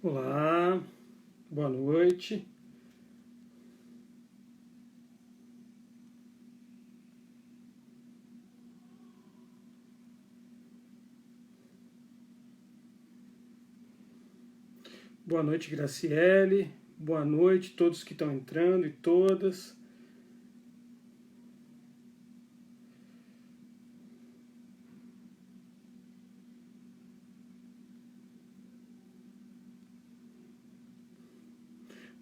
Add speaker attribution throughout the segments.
Speaker 1: Olá, boa noite. Boa noite, Graciele. Boa noite a todos que estão entrando e todas.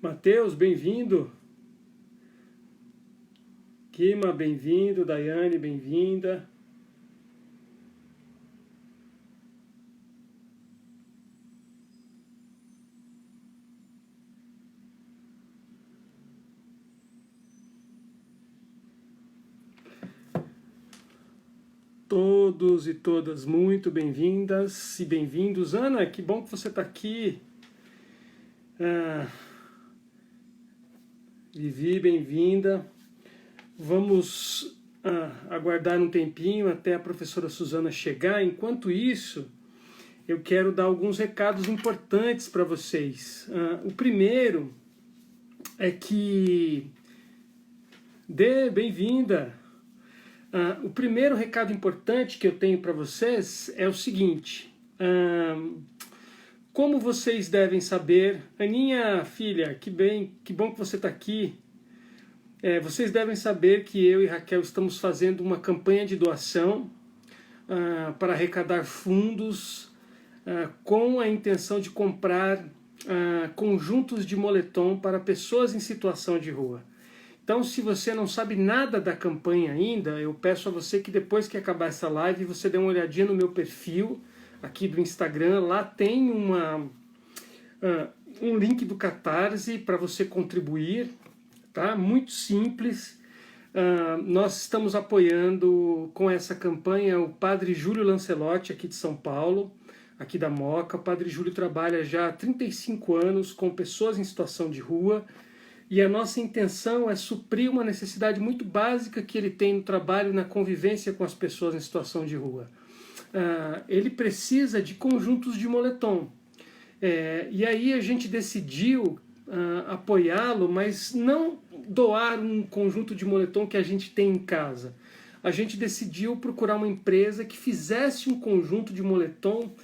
Speaker 1: Matheus, bem-vindo. Kima, bem-vindo. Daiane, bem-vinda. Todos e todas muito bem-vindas e bem-vindos. Ana, que bom que você está aqui. Vivi, bem-vinda. Vamos aguardar um tempinho até a professora Suzana chegar. Enquanto isso, eu quero dar alguns recados importantes para vocês. O primeiro é que... bem-vinda! O primeiro recado importante que eu tenho para vocês é o seguinte. Como vocês devem saber... Aninha, filha, que bom que você está aqui. Vocês devem saber que eu e Raquel estamos fazendo uma campanha de doação para arrecadar fundos com a intenção de comprar conjuntos de moletom para pessoas em situação de rua. Então, se você não sabe nada da campanha ainda, eu peço a você que depois que acabar essa live, você dê uma olhadinha no meu perfil aqui do Instagram. Lá tem um link do Catarse para você contribuir, tá? Muito simples. Nós estamos apoiando com essa campanha o Padre Júlio Lancelotti, aqui de São Paulo, aqui da Moca. O Padre Júlio trabalha já há 35 anos com pessoas em situação de rua, e a nossa intenção é suprir uma necessidade muito básica que ele tem no trabalho, na convivência com as pessoas em situação de rua. Ele precisa de conjuntos de moletom. E aí a gente decidiu apoiá-lo, mas não doar um conjunto de moletom que a gente tem em casa. A gente decidiu procurar uma empresa que fizesse um conjunto de moletom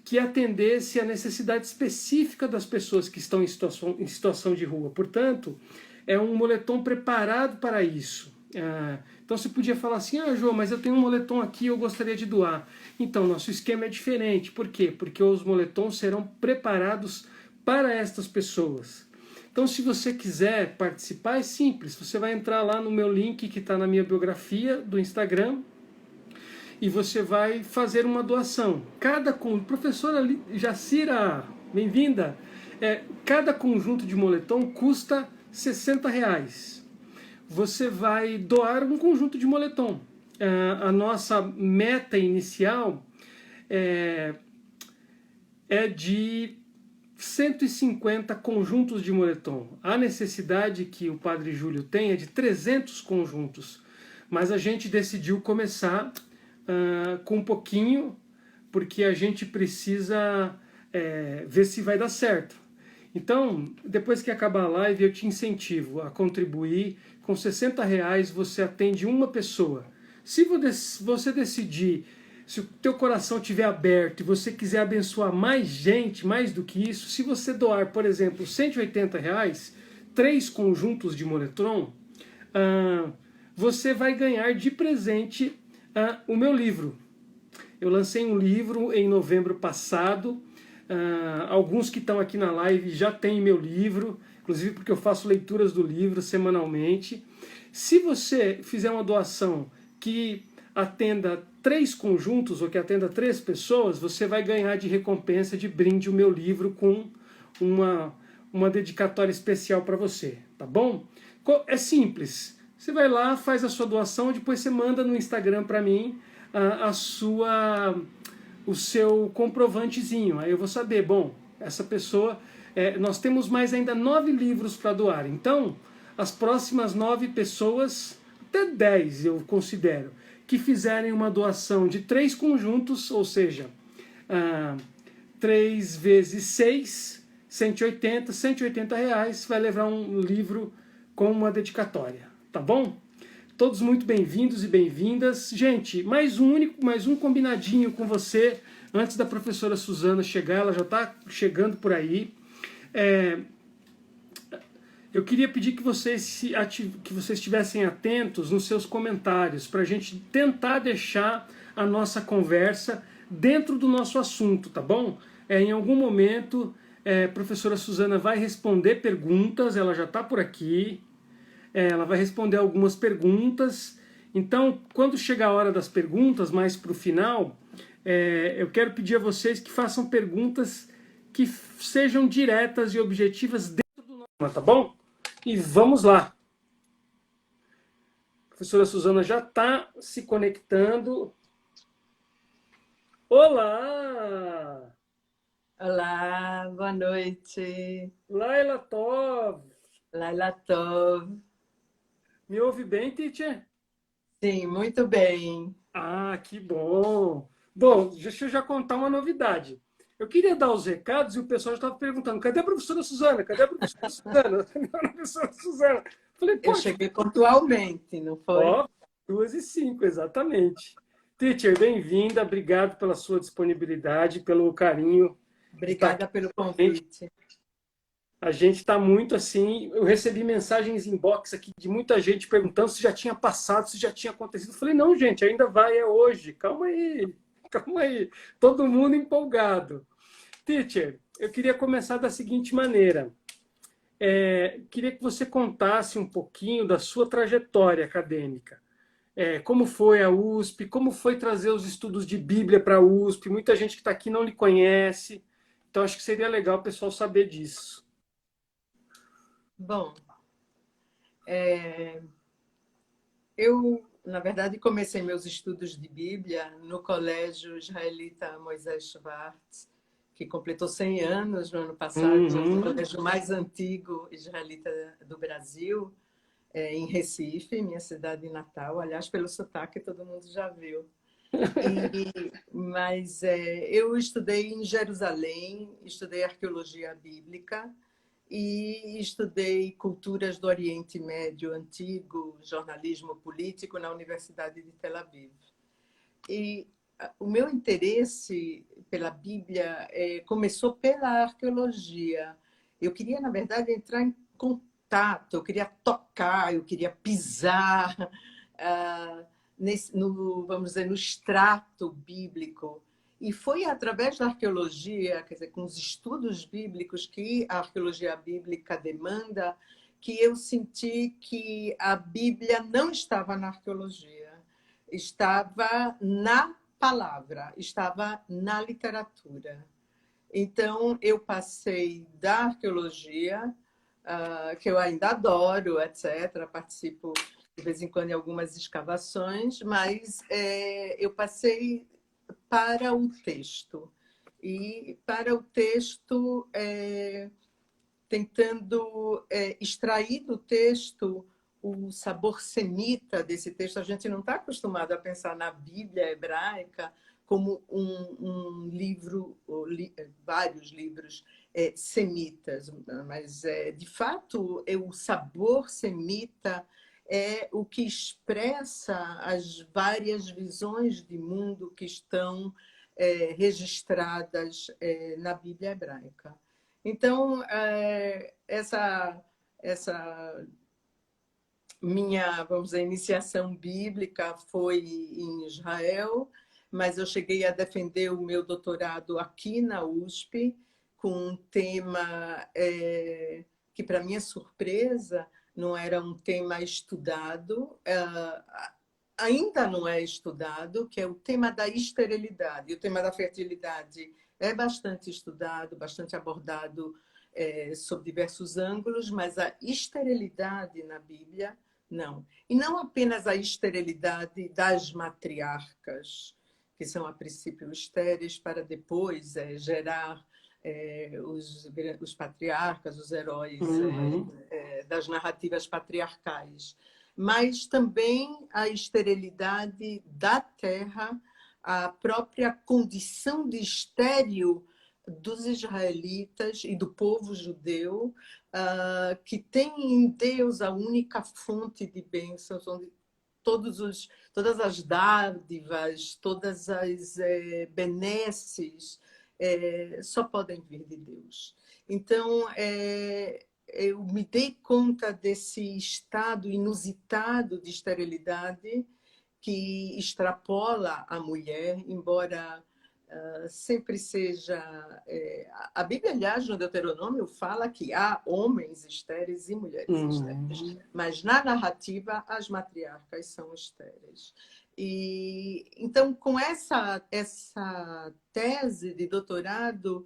Speaker 1: que atendesse à necessidade específica das pessoas que estão em situação de rua. Portanto, é um moletom preparado para isso. Então você podia falar assim, João, mas eu tenho um moletom aqui e eu gostaria de doar. Então, nosso esquema é diferente. Por quê? Porque os moletons serão preparados para estas pessoas. Então, se você quiser participar, é simples. Você vai entrar lá no meu link que está na minha biografia do Instagram, e você vai fazer uma doação. Professora Jacira, bem-vinda. Cada conjunto de moletom custa R$60. Você vai doar um conjunto de moletom. A nossa meta inicial é de 150 conjuntos de moletom. A necessidade que o Padre Júlio tem é de 300 conjuntos. Mas a gente decidiu começar com um pouquinho, porque a gente precisa ver se vai dar certo. Então, depois que acabar a live, eu te incentivo a contribuir. Com R$60 você atende uma pessoa. Se você decidir, se o teu coração estiver aberto e você quiser abençoar mais gente, mais do que isso, se você doar, por exemplo, R$180, 3 conjuntos de moletom, você vai ganhar de presente o meu livro. Eu lancei um livro em novembro passado. Alguns que estão aqui na live já têm meu livro, inclusive porque eu faço leituras do livro semanalmente. Se você fizer uma doação que atenda 3 conjuntos ou que atenda 3 pessoas, você vai ganhar de recompensa, de brinde, o meu livro com uma dedicatória especial para você, tá bom? É simples. Você vai lá, faz a sua doação, depois você manda no Instagram para mim o seu comprovantezinho. Aí eu vou saber, bom, essa pessoa... nós temos mais ainda 9 livros para doar. Então, as próximas 9 pessoas, até 10 eu considero, que fizerem uma doação de 3 conjuntos, ou seja, 3 vezes 6, 180, R$ 180 vai levar um livro com uma dedicatória, tá bom? Todos muito bem-vindos e bem-vindas. Gente, mais um combinadinho com você, antes da professora Suzana chegar, ela já está chegando por aí. Eu queria pedir que vocês estivessem atentos nos seus comentários, para a gente tentar deixar a nossa conversa dentro do nosso assunto, tá bom? Em algum momento, a professora Suzana vai responder perguntas, ela já está por aqui, ela vai responder algumas perguntas. Então, quando chegar a hora das perguntas, mais para o final, eu quero pedir a vocês que façam perguntas que sejam diretas e objetivas dentro do nosso tema, tá bom? E vamos lá. A professora Suzana já está se conectando. Olá!
Speaker 2: Olá, boa noite.
Speaker 1: Laila Tov.
Speaker 2: Laila Tov.
Speaker 1: Me ouve bem, teacher?
Speaker 2: Sim, muito bem.
Speaker 1: Ah, que bom. Bom, deixa eu já contar uma novidade. Eu queria dar os recados e o pessoal já estava perguntando: cadê a professora Suzana? Cadê a professora Suzana? Cadê a professora Suzana? Falei,
Speaker 2: Eu
Speaker 1: poxa.
Speaker 2: cheguei pontualmente, não foi?
Speaker 1: Ó, 2h05, exatamente. Teacher, bem-vinda. Obrigado pela sua disponibilidade, pelo carinho.
Speaker 2: Obrigada pelo convite.
Speaker 1: A gente está muito assim. Eu recebi mensagens inbox aqui de muita gente perguntando se já tinha passado, se já tinha acontecido. Eu falei, não, gente, ainda vai, é hoje. Calma aí, calma aí. Todo mundo empolgado. Teacher, eu queria começar da seguinte maneira. Queria que você contasse um pouquinho da sua trajetória acadêmica. Como foi a USP, como foi trazer os estudos de Bíblia para a USP. Muita gente que está aqui não lhe conhece. Então, acho que seria legal o pessoal saber disso.
Speaker 2: Bom, eu, na verdade, comecei meus estudos de Bíblia no Colégio Israelita Moisés Schwartz, que completou 100 anos no ano passado, o colégio mais antigo israelita do Brasil, em Recife, minha cidade natal. Aliás, pelo sotaque, todo mundo já viu. Mas eu estudei em Jerusalém, estudei arqueologia bíblica e estudei culturas do Oriente Médio antigo, jornalismo político na Universidade de Tel Aviv. E o meu interesse pela Bíblia começou pela arqueologia. Eu queria, na verdade, entrar em contato, eu queria tocar, eu queria pisar vamos dizer, no extrato bíblico. E foi através da arqueologia, quer dizer, com os estudos bíblicos que a arqueologia bíblica demanda, que eu senti que a Bíblia não estava na arqueologia, estava na palavra, estava na literatura. Então, eu passei da arqueologia, que eu ainda adoro, etc., participo de vez em quando em algumas escavações, mas eu passei para o texto. E para o texto, tentando extrair do texto o sabor semita desse texto. A gente não está acostumado a pensar na Bíblia hebraica como um livro, vários livros semitas, mas, de fato, o sabor semita é o que expressa as várias visões de mundo que estão registradas na Bíblia hebraica. Então, essa minha, vamos dizer, iniciação bíblica foi em Israel, mas eu cheguei a defender o meu doutorado aqui na USP, com um tema que, para minha surpresa, não era um tema estudado, ainda não é estudado, que é o tema da esterilidade. O tema da fertilidade é bastante estudado, bastante abordado sob diversos ângulos, mas a esterilidade na Bíblia, não. E não apenas a esterilidade das matriarcas, que são a princípio estéreis, para depois gerar os patriarcas, os heróis das narrativas patriarcais, mas também a esterilidade da terra, a própria condição de estéril dos israelitas e do povo judeu, que tem em Deus a única fonte de bênçãos, onde todas as dádivas, todas as benesses só podem vir de Deus. Então, eu me dei conta desse estado inusitado de esterilidade que extrapola a mulher, embora sempre seja... a Bíblia, aliás, no Deuteronômio, fala que há homens estéreis e mulheres estéreis, mas na narrativa as matriarcas são estéreis. E, então, com essa tese de doutorado,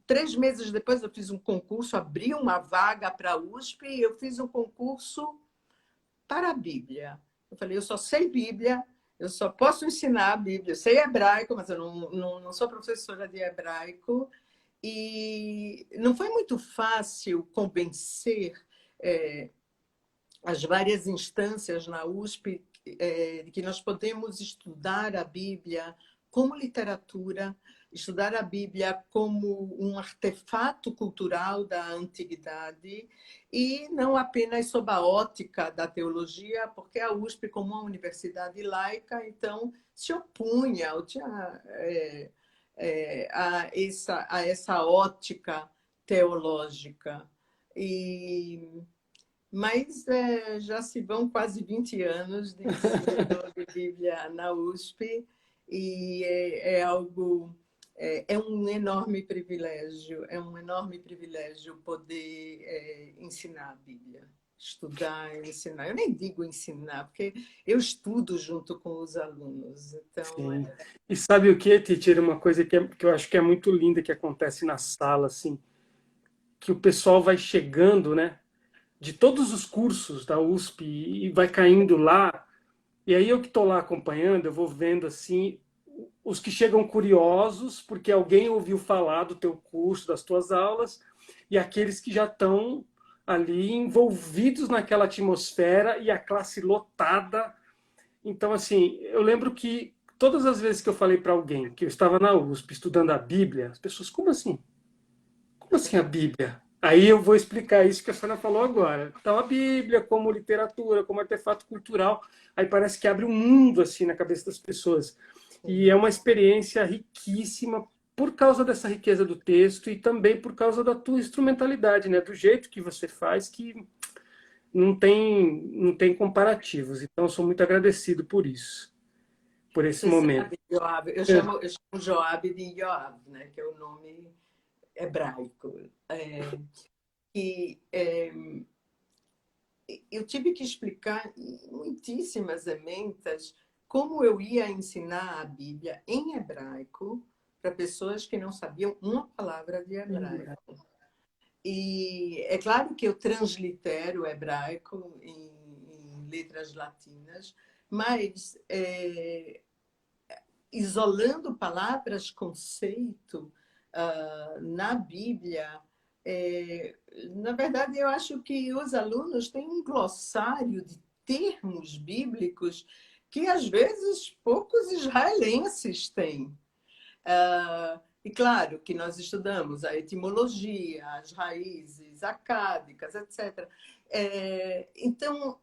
Speaker 2: 3 meses depois eu fiz um concurso, abri uma vaga para a USP e eu fiz um concurso para a Bíblia. Eu falei, eu só sei Bíblia, eu só posso ensinar a Bíblia. Eu sei hebraico, mas eu não sou professora de hebraico. E não foi muito fácil convencer as várias instâncias na USP de que nós podemos estudar a Bíblia como literatura, estudar a Bíblia como um artefato cultural da antiguidade e não apenas sob a ótica da teologia, porque a USP, como uma universidade laica, então se opunha a essa ótica teológica. Mas já se vão quase 20 anos de ensino de Bíblia na USP e é um enorme privilégio, poder ensinar a Bíblia, estudar e ensinar. Eu nem digo ensinar, porque eu estudo junto com os alunos. Então,
Speaker 1: E sabe o que, Titi? Uma coisa que eu acho que é muito linda que acontece na sala, assim, que o pessoal vai chegando, né, de todos os cursos da USP e vai caindo lá, e aí eu que estou lá acompanhando, eu vou vendo assim, os que chegam curiosos, porque alguém ouviu falar do teu curso, das tuas aulas, e aqueles que já estão ali envolvidos naquela atmosfera e a classe lotada. Então, assim, eu lembro que todas as vezes que eu falei para alguém que eu estava na USP estudando a Bíblia, as pessoas, como assim? Como assim a Bíblia? Aí eu vou explicar isso que a senhora falou agora. Então, a Bíblia como literatura, como artefato cultural, aí parece que abre um mundo assim na cabeça das pessoas. E é uma experiência riquíssima por causa dessa riqueza do texto e também por causa da tua instrumentalidade, né? Do jeito que você faz, que não tem comparativos. Então, eu sou muito agradecido por isso, por esse
Speaker 2: você
Speaker 1: momento.
Speaker 2: sabe, Joab, eu chamo Joab de Joab, né, que é o nome hebraico. Eu tive que explicar em muitíssimas ementas como eu ia ensinar a Bíblia em hebraico para pessoas que não sabiam uma palavra de hebraico. E é claro que eu translitero o hebraico em letras latinas, mas isolando palavras, conceito na Bíblia, na verdade, eu acho que os alunos têm um glossário de termos bíblicos que, às vezes, poucos israelenses têm. E claro que nós estudamos a etimologia, as raízes acádicas, etc. Então,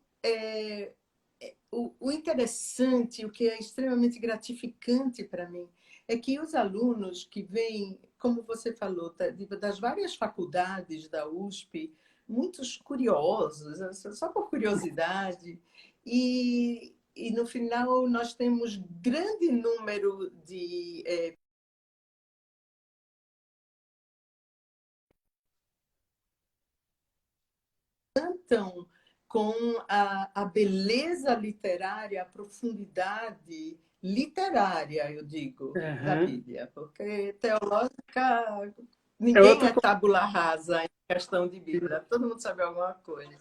Speaker 2: o interessante, o que é extremamente gratificante para mim, é que os alunos que vêm, como você falou, das várias faculdades da USP, muitos curiosos, só por curiosidade, e no final nós temos grande número de cantam com a beleza literária, a profundidade literária, eu digo, da Bíblia, porque teológica, ninguém é tábula rasa em questão de Bíblia, todo mundo sabe alguma coisa.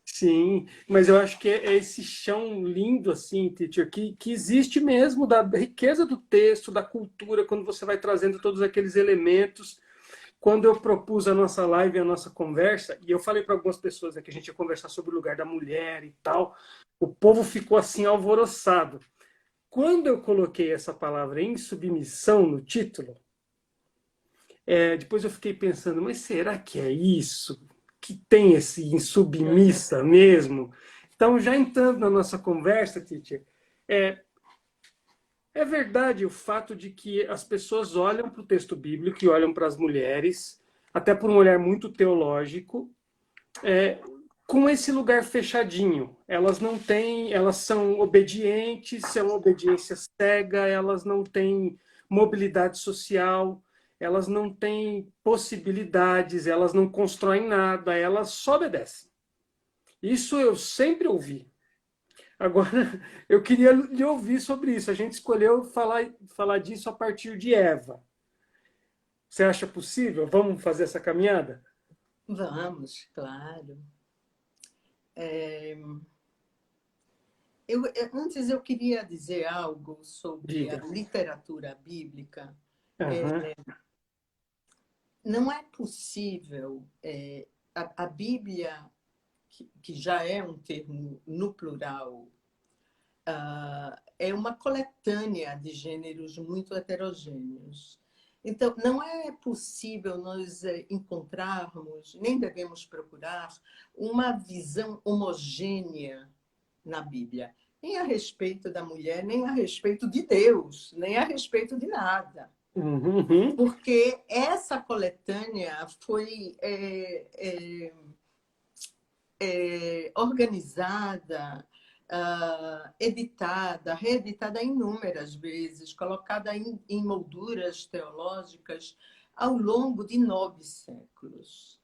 Speaker 1: Sim, mas eu acho que é esse chão lindo, assim, teacher, que existe mesmo, da riqueza do texto, da cultura, quando você vai trazendo todos aqueles elementos. Quando eu propus a nossa live, a nossa conversa, e eu falei para algumas pessoas, né, que a gente ia conversar sobre o lugar da mulher e tal, o povo ficou assim alvoroçado. quando eu coloquei essa palavra insubmissão no título, depois eu fiquei pensando, mas será que é isso? Que tem esse insubmissa mesmo? Então, já entrando na nossa conversa, Titi, é, é verdade o fato de que as pessoas olham para o texto bíblico e olham para as mulheres, até por um olhar muito teológico, com esse lugar fechadinho. Elas não têm, elas são obedientes, são obediência cega, elas não têm mobilidade social, elas não têm possibilidades, elas não constroem nada, elas só obedecem. Isso eu sempre ouvi. Agora, eu queria lhe ouvir sobre isso. A gente escolheu falar disso a partir de Eva. Você acha possível? Vamos fazer essa caminhada?
Speaker 2: Vamos, claro. Antes eu queria dizer algo sobre a
Speaker 1: Diga.
Speaker 2: literatura bíblica.
Speaker 1: Uhum.
Speaker 2: Não é possível a Bíblia, que já é um termo no plural, é uma coletânea de gêneros muito heterogêneos. Então, não é possível nós encontrarmos, nem devemos procurar, uma visão homogênea na Bíblia, nem a respeito da mulher, nem a respeito de Deus, nem a respeito de nada.
Speaker 1: Uhum.
Speaker 2: Porque essa coletânea foi organizada, editada, reeditada inúmeras vezes, colocada em molduras teológicas ao longo de 9 séculos.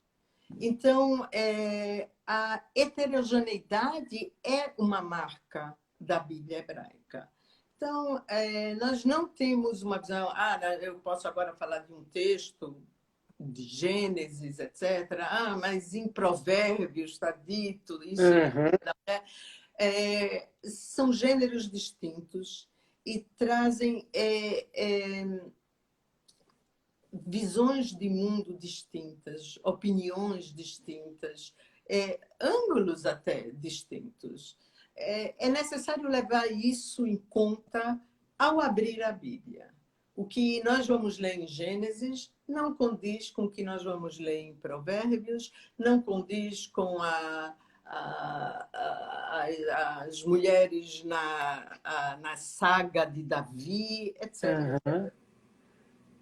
Speaker 2: Então, a heterogeneidade é uma marca da Bíblia hebraica. Então, nós não temos uma visão, eu posso agora falar de um texto de Gênesis, etc. Mas em Provérbios está dito isso.
Speaker 1: Uhum.
Speaker 2: São gêneros distintos e trazem visões de mundo distintas, opiniões distintas, ângulos até distintos. É necessário levar isso em conta ao abrir a Bíblia. O que nós vamos ler em Gênesis não condiz com o que nós vamos ler em Provérbios, não condiz com as mulheres na saga de Davi, etc.
Speaker 1: Uhum.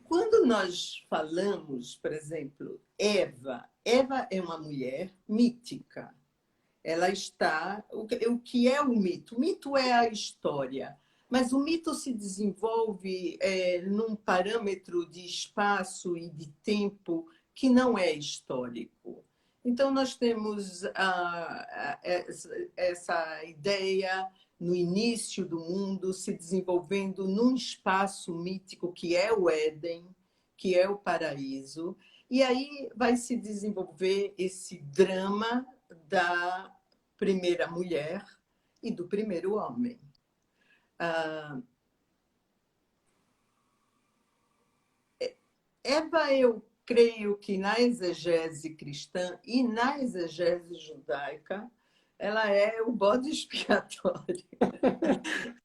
Speaker 2: Quando nós falamos, por exemplo, Eva é uma mulher mítica. Ela está... O que é o mito? O mito é a história. Mas o mito se desenvolve num parâmetro de espaço e de tempo que não é histórico. Então, nós temos essa ideia no início do mundo se desenvolvendo num espaço mítico que é o Éden, que é o paraíso. E aí vai se desenvolver esse drama da primeira mulher e do primeiro homem. Eva, eu creio que na exegese cristã e na exegese judaica, ela é o bode expiatório.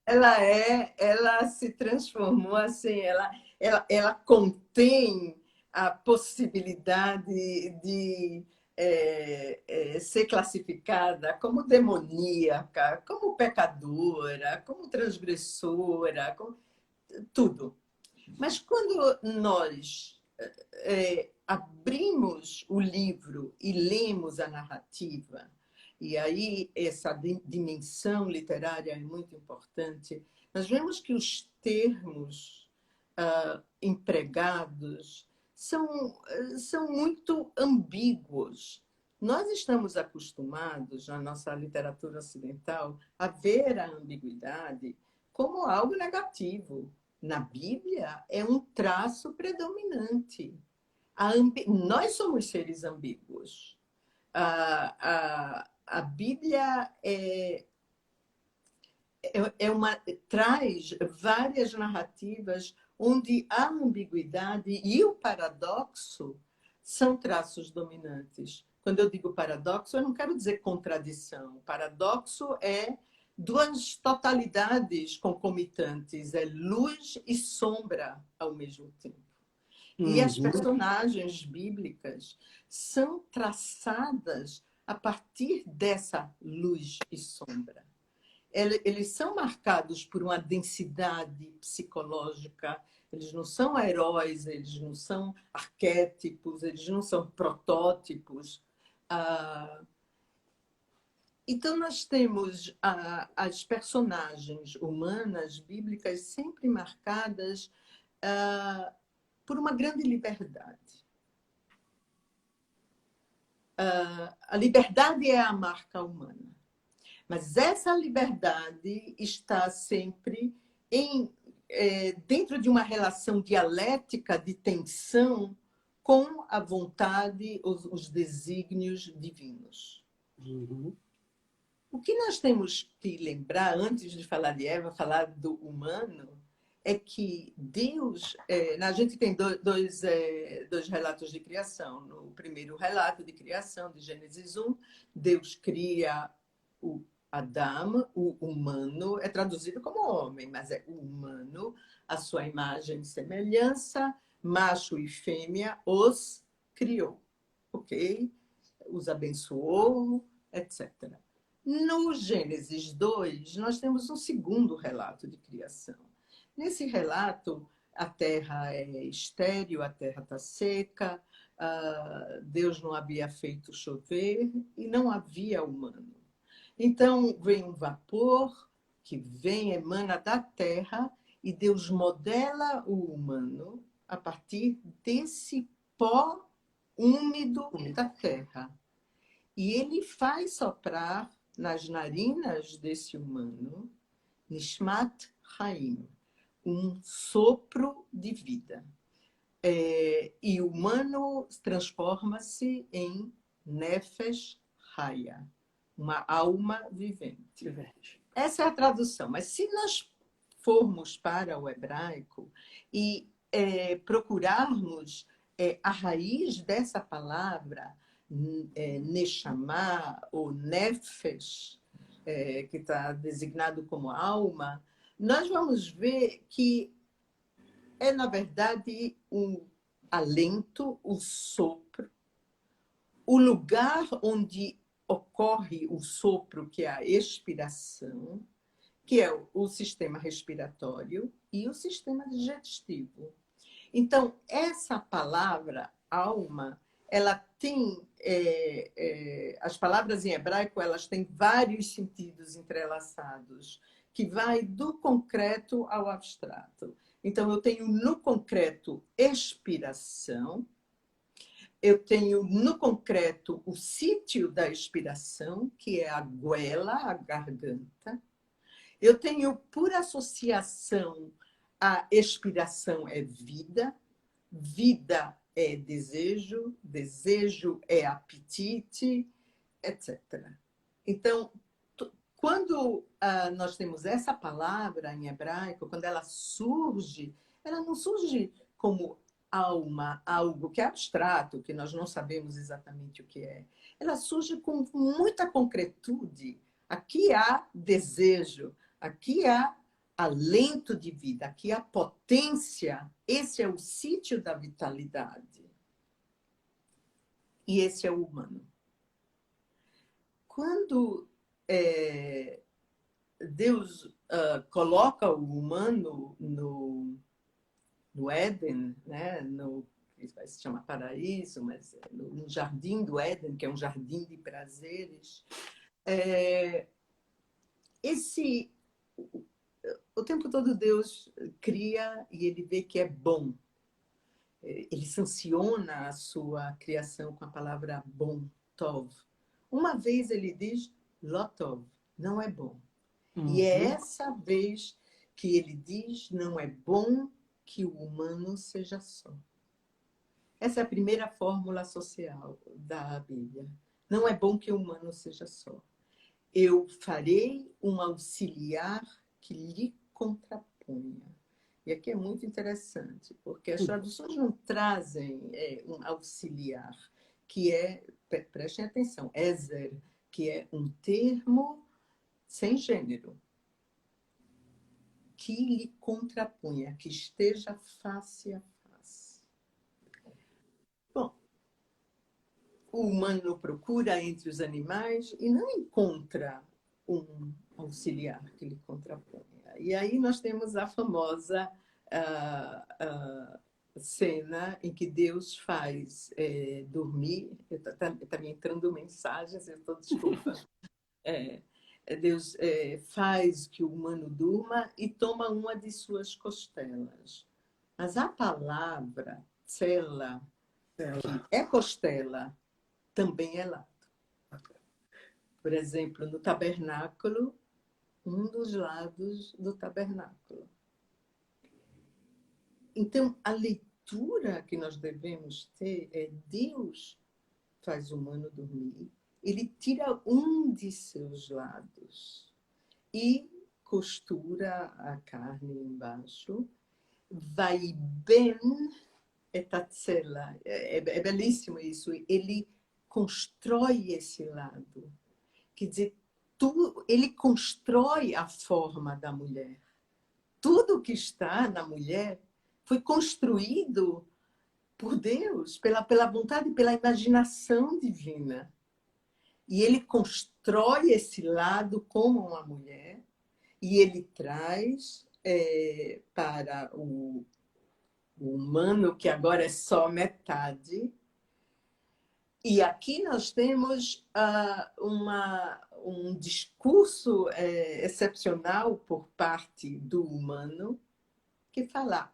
Speaker 2: Ela se transformou assim, ela contém a possibilidade de ser classificada como demoníaca, como pecadora, como transgressora, como tudo. Mas quando nós abrimos o livro e lemos a narrativa, e aí essa dimensão literária é muito importante, nós vemos que os termos empregados são muito ambíguos. Nós estamos acostumados, na nossa literatura ocidental, a ver a ambiguidade como algo negativo. Na Bíblia, é um traço predominante. Nós somos seres ambíguos. A Bíblia traz várias narrativas onde a ambiguidade e o paradoxo são traços dominantes. Quando eu digo paradoxo, eu não quero dizer contradição. Paradoxo é duas totalidades concomitantes, é luz e sombra ao mesmo tempo. E as personagens bíblicas são traçadas a partir dessa luz e sombra. Eles são marcados por uma densidade psicológica, eles não são heróis, eles não são arquétipos, eles não são protótipos. Então, nós temos as personagens humanas, bíblicas, sempre marcadas por uma grande liberdade. A liberdade é a marca humana. Mas essa liberdade está sempre dentro de uma relação dialética de tensão com a vontade, os desígnios divinos. O que nós temos que lembrar, antes de falar de Eva, falar do humano, é que Deus... a gente tem dois relatos de criação. No primeiro relato de criação, de Gênesis 1, Deus cria o Adão, o humano, é traduzido como homem, mas é o humano, a sua imagem e semelhança, macho e fêmea, os criou, ok? Os abençoou, etc. No Gênesis 2, nós temos um segundo relato de criação. Nesse relato, a terra é estéril, a terra está seca, Deus não havia feito chover e não havia humano. Então, vem um vapor que emana da terra e Deus modela o humano a partir desse pó úmido da terra. E ele faz soprar nas narinas desse humano, Nishmat Haim, um sopro de vida. E o humano transforma-se em Nefesh Haya, uma alma vivente. Essa é a tradução. Mas se nós formos para o hebraico e procurarmos a raiz dessa palavra, Neshama ou Nefesh, que está designado como alma, nós vamos ver que na verdade, um alento, o sopro, o lugar onde ocorre o sopro, que é a expiração, que é o sistema respiratório e o sistema digestivo. Então, essa palavra alma, ela tem... as palavras em hebraico, elas têm vários sentidos entrelaçados, que vai do concreto ao abstrato. Então, eu tenho no concreto expiração, eu tenho no concreto o sítio da expiração, que é a goela, a garganta. Eu tenho, por associação, a expiração é vida, vida é desejo, desejo é apetite, etc. Então, quando nós temos essa palavra em hebraico, quando ela surge, ela não surge como alma, algo que é abstrato, que nós não sabemos exatamente o que é. Ela surge com muita concretude. Aqui há desejo, aqui há alento de vida, aqui há potência. Esse é o sítio da vitalidade. E esse é o humano. Quando Deus coloca o humano no Éden, né? Que vai se chamar paraíso, mas no jardim do Éden, que é um jardim de prazeres, o tempo todo Deus cria e ele vê que é bom. Ele sanciona a sua criação com a palavra bom, tov. Uma vez ele diz lotov, não é bom. E é essa vez que ele diz, não é bom que o humano seja só. Essa é a primeira fórmula social da Bíblia. Não é bom que o humano seja só. Eu farei um auxiliar que lhe contraponha. E aqui é muito interessante, porque as traduções não trazem um auxiliar, que prestem atenção, Ezer, que é um termo sem gênero, que lhe contrapunha, que esteja face a face. Bom, o humano procura entre os animais e não encontra um auxiliar que lhe contraponha. E aí nós temos a famosa cena em que Deus faz dormir. Está me entrando mensagens, eu estou desculpa. Deus faz que o humano durma e toma uma de suas costelas. Mas a palavra cela, que é costela, também é lado. Por exemplo, no tabernáculo, um dos lados do tabernáculo. Então, a leitura que nós devemos ter é: Deus faz o humano dormir, ele tira um de seus lados e costura a carne embaixo. Vai bem etatzela. É belíssimo isso. Ele constrói esse lado. Quer dizer, ele constrói a forma da mulher. Tudo que está na mulher foi construído por Deus, pela vontade, pela imaginação divina. E ele constrói esse lado como uma mulher e ele traz para o humano, que agora é só metade. E aqui nós temos um discurso excepcional por parte do humano, que fala: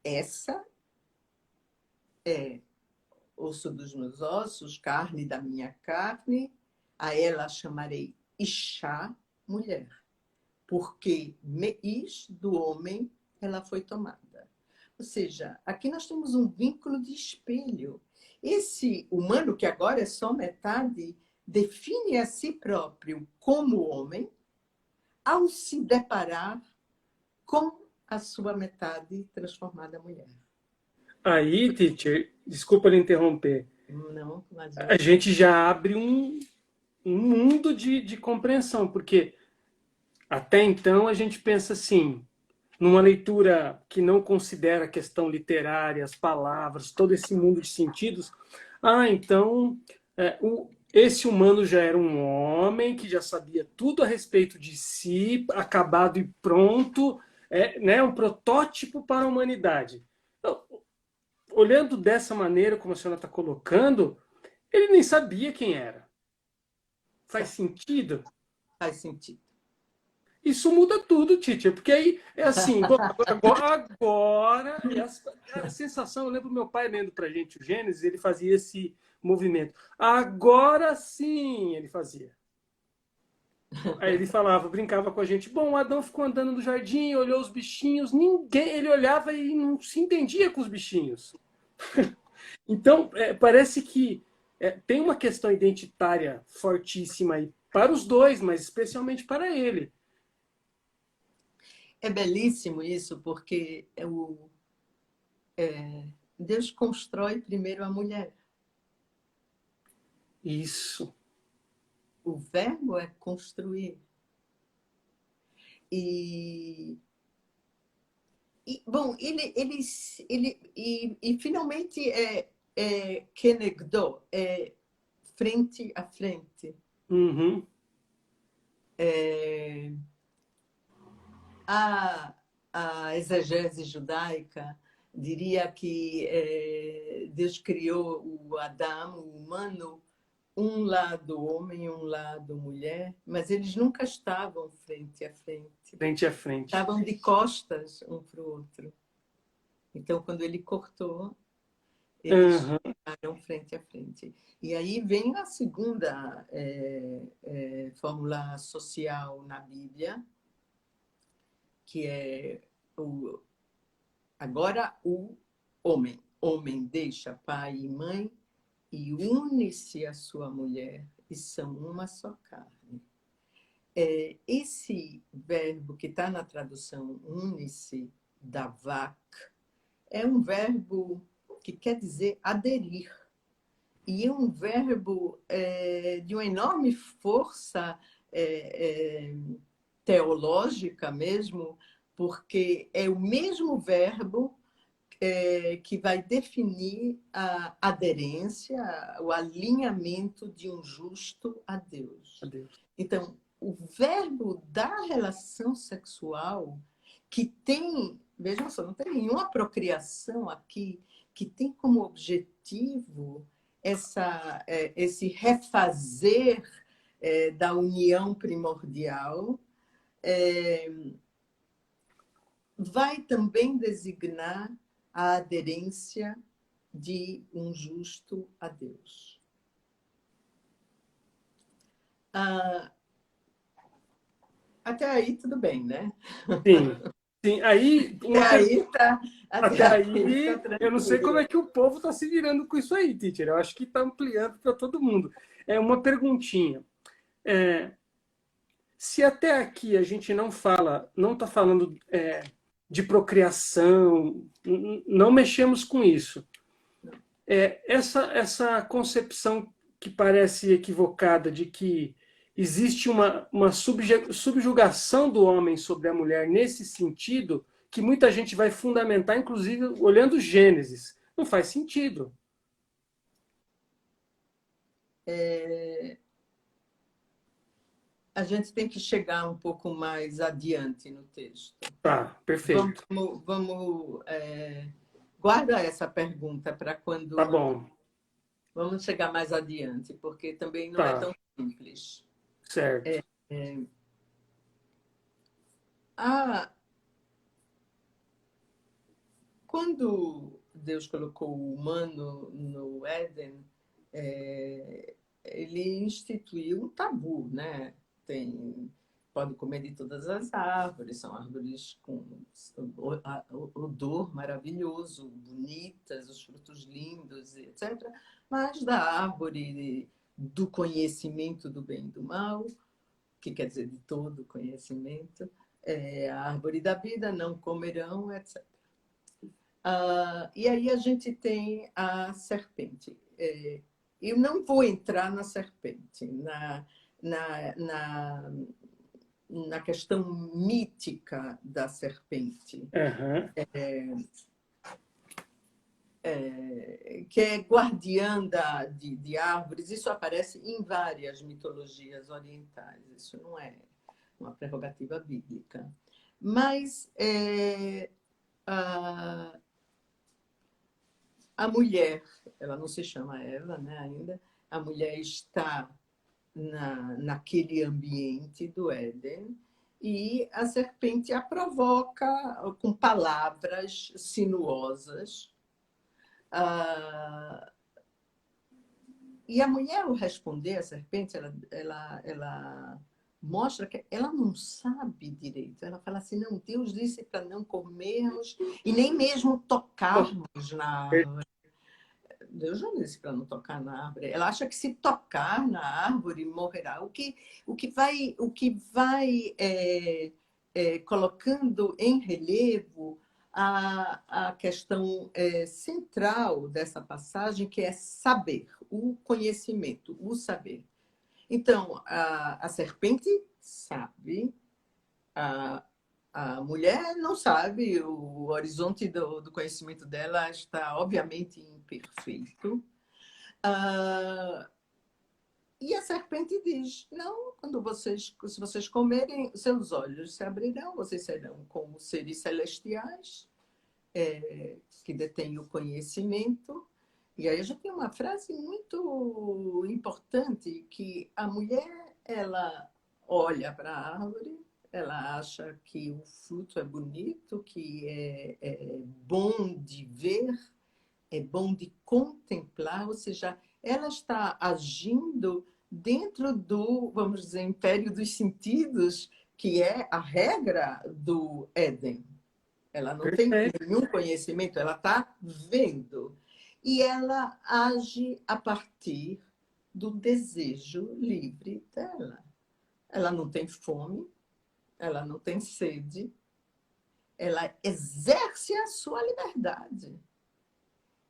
Speaker 2: essa é osso dos meus ossos, carne da minha carne, a ela chamarei Ishá, mulher, porque Meish, do homem, ela foi tomada. Ou seja, aqui nós temos um vínculo de espelho. Esse humano, que agora é só metade, define a si próprio como homem ao se deparar com a sua metade transformada em mulher.
Speaker 1: Aí, teacher, desculpa lhe interromper,
Speaker 2: Não,
Speaker 1: a gente já abre um mundo de compreensão, porque até então a gente pensa assim, numa leitura que não considera a questão literária, as palavras, todo esse mundo de sentidos. Então esse humano já era um homem que já sabia tudo a respeito de si, acabado e pronto, né, um protótipo para a humanidade. Então, olhando dessa maneira, como a senhora está colocando, ele nem sabia quem era. Faz sentido?
Speaker 2: Faz sentido.
Speaker 1: Isso muda tudo, teacher, porque aí é assim, bom, agora a sensação, eu lembro meu pai lendo pra gente o Gênesis, ele fazia esse movimento. Agora sim, ele fazia. Aí ele falava, brincava com a gente, bom, Adão ficou andando no jardim, olhou os bichinhos, ele olhava e não se entendia com os bichinhos. Então, parece que tem uma questão identitária fortíssima aí para os dois, mas especialmente para ele.
Speaker 2: É belíssimo isso, porque Deus constrói primeiro a mulher.
Speaker 1: Isso.
Speaker 2: O verbo é construir. Bom, ele finalmente kenegdo, frente a frente.
Speaker 1: Uhum.
Speaker 2: A exegese judaica diria que Deus criou o Adão, o humano, um lado homem e um lado mulher, mas eles nunca estavam frente a frente.
Speaker 1: Frente a frente.
Speaker 2: Estavam de costas um para o outro. Então, quando ele cortou, eles ficaram frente a frente. E aí vem a segunda fórmula social na Bíblia, que é agora o homem. Homem deixa pai e mãe e une-se à sua mulher, e são uma só carne. Esse verbo que está na tradução une-se, davak, é um verbo que quer dizer aderir. E é um verbo de uma enorme força teológica mesmo, porque é o mesmo verbo que vai definir a aderência, o alinhamento de um justo a Deus.
Speaker 1: Adeus.
Speaker 2: Então, o verbo da relação sexual, que tem, vejam só, não tem nenhuma procriação aqui, que tem como objetivo esse refazer da união primordial, vai também designar a aderência de um justo a Deus. Até aí tudo bem, né?
Speaker 1: Sim. Sim, aí, até
Speaker 2: aí
Speaker 1: aí,
Speaker 2: tá
Speaker 1: eu não sei como
Speaker 2: tranquilo.
Speaker 1: é que o povo está se virando com isso aí, teacher. Eu acho que está ampliando para todo mundo. É uma perguntinha. Se até aqui a gente não fala, não está falando de procriação, não mexemos com isso. Essa concepção que parece equivocada de que existe uma subjugação do homem sobre a mulher nesse sentido, que muita gente vai fundamentar, inclusive olhando Gênesis. Não faz sentido.
Speaker 2: A gente tem que chegar um pouco mais adiante no texto.
Speaker 1: Tá, perfeito.
Speaker 2: Vamos guarda essa pergunta para
Speaker 1: Tá
Speaker 2: quando
Speaker 1: bom.
Speaker 2: vamos chegar mais adiante, porque também não é
Speaker 1: Tá,
Speaker 2: tão simples.
Speaker 1: certo.
Speaker 2: Quando Deus colocou o humano no Éden, ele instituiu um tabu, né? Pode comer de todas as árvores, são árvores com odor maravilhoso, bonitas, os frutos lindos, etc. Mas da árvore do conhecimento do bem e do mal, que quer dizer de todo conhecimento, a árvore da vida, não comerão, etc. E aí a gente tem a serpente. Eu não vou entrar na serpente, na questão mítica da serpente,
Speaker 1: Uhum.
Speaker 2: que é guardiã de árvores. Isso aparece em várias mitologias orientais, isso não é uma prerrogativa bíblica. Mas a mulher, ela não se chama Eva, né, ainda, a mulher está naquele ambiente do Éden e a serpente a provoca com palavras sinuosas. E a mulher, ao responder à serpente, ela mostra que ela não sabe direito. Ela fala assim, não, Deus disse para não comermos e nem mesmo tocarmos na árvore. Deus não disse para não tocar na árvore. Ela acha que se tocar na árvore morrerá. O que vai colocando em relevo a questão central dessa passagem, que é saber, o conhecimento, o saber. Então, a serpente sabe, a mulher não sabe, o horizonte do conhecimento dela está, obviamente, imperfeito. E a serpente diz, não, se vocês comerem, seus olhos se abrirão, vocês serão como seres celestiais, que detêm o conhecimento. E aí já tem uma frase muito importante, que a mulher, ela olha para a árvore, ela acha que o fruto é bonito, que é bom de ver, é bom de contemplar, ou seja, ela está agindo dentro do, vamos dizer, império dos sentidos, que é a regra do Éden. Ela não tem
Speaker 1: Perfeito.
Speaker 2: nenhum conhecimento, ela está vendo. E ela age a partir do desejo livre dela. Ela não tem fome, ela não tem sede, ela exerce a sua liberdade.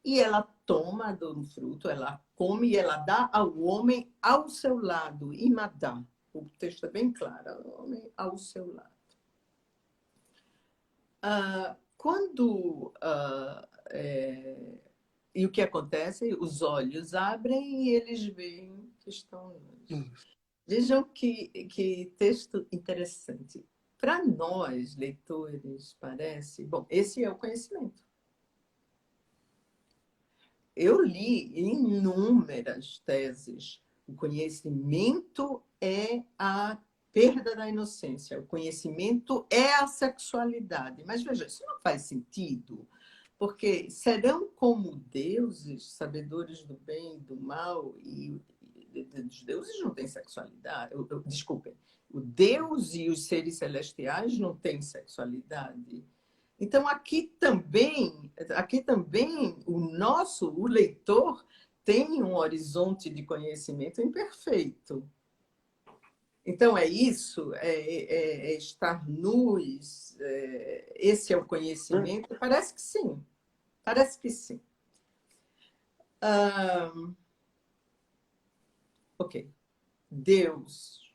Speaker 2: E ela toma do fruto, ela come e ela dá ao homem ao seu lado, imadá. O texto é bem claro, o homem ao seu lado. E o que acontece? Os olhos abrem e eles veem que estão nus. Vejam que texto interessante. Para nós, leitores, parece... Bom, esse é o conhecimento. Eu li inúmeras teses. O conhecimento é a perda da inocência. O conhecimento é a sexualidade. Mas, veja, isso não faz sentido, porque serão como deuses, sabedores do bem e do mal, e os deuses não têm sexualidade. Desculpem, o Deus e os seres celestiais não têm sexualidade. Então, aqui também o leitor tem um horizonte de conhecimento imperfeito. Então, é isso, é estar nus, esse é o conhecimento? Parece que sim, parece que sim. Ok, Deus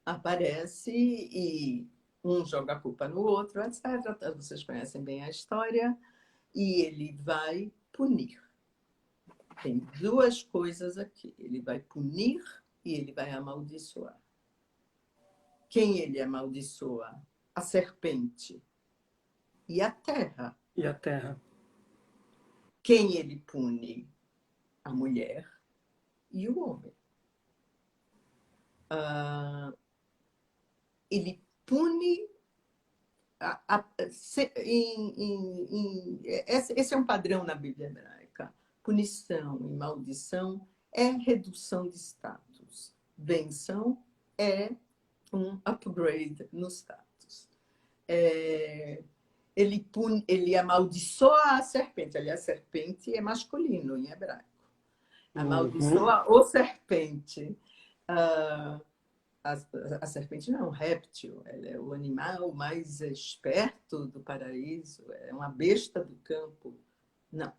Speaker 2: aparece e um joga a culpa no outro, etc. Vocês conhecem bem a história. E ele vai punir. Tem duas coisas aqui. Ele vai punir e ele vai amaldiçoar. Quem ele amaldiçoa? A serpente e a terra.
Speaker 1: E a terra.
Speaker 2: Quem ele pune? A mulher e o homem. Ele pune... esse é um padrão na Bíblia hebraica. Punição e maldição é redução de status. Benção é um upgrade no status. Ele amaldiçoa a serpente. Aliás, a serpente é masculino em hebraico. Amaldiçoa o serpente. A serpente não é um réptil, ela é o animal mais esperto do paraíso, é uma besta do campo. Não. A